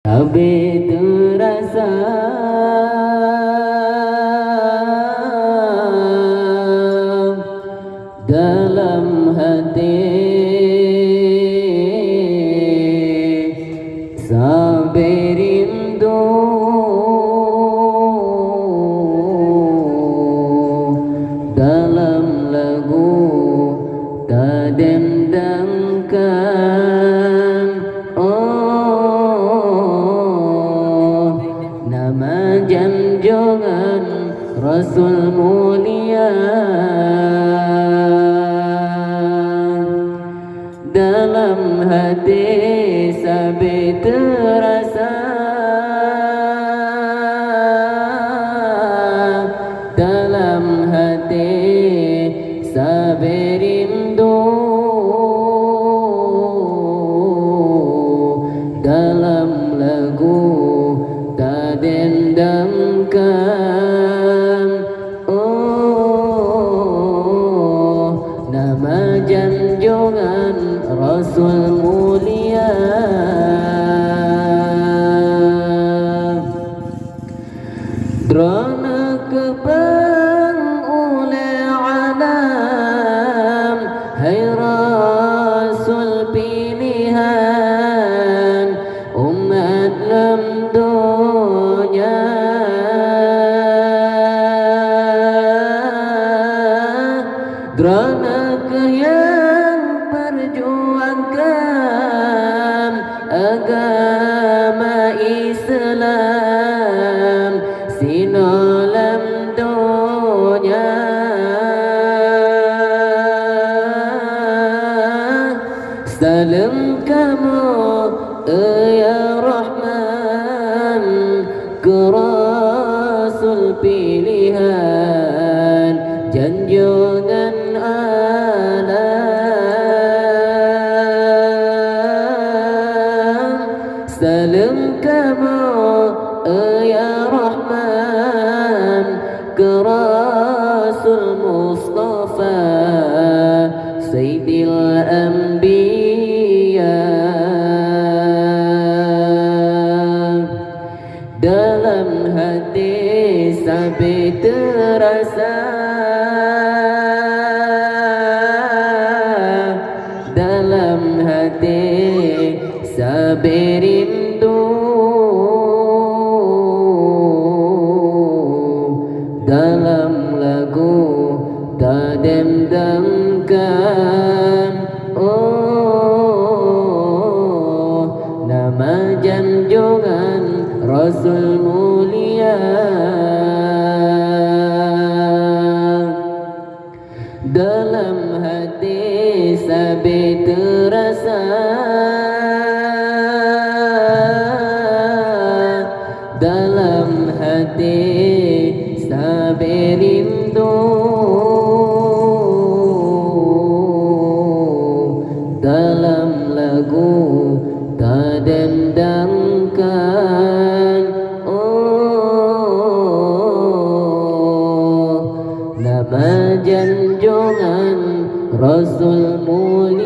Tapi terasa dalam hati sampai rindu dalam lagu tak dendangkan. Oh, nama junjungan Rasul mulia dalam hati sampai terasa dalam hati sampai rindu dalam lagu tak dendamkan. Oh, nama junjungan Rasul mulia drona kebang oleh alam. Hai Rasul pilihan umat dalam dunia, drona yang perjuangkan agama Islam sinolam dunia. Salam kamu ya Rahman ke Rasul pilihan junjungan alam. Salam kamu ya Rahman ke Rasul Mustafa Sayyidil Anbiya dalam hati sampai terasa dalam hati sampai rindu dalam lagu tak dendamkan. Oh, nama junjungan Rasul mulia dalam hati sampai terasa dalam hati sampai rindu dalam lagu tak dendamkan. Oh, nama junjungan Rasul mulia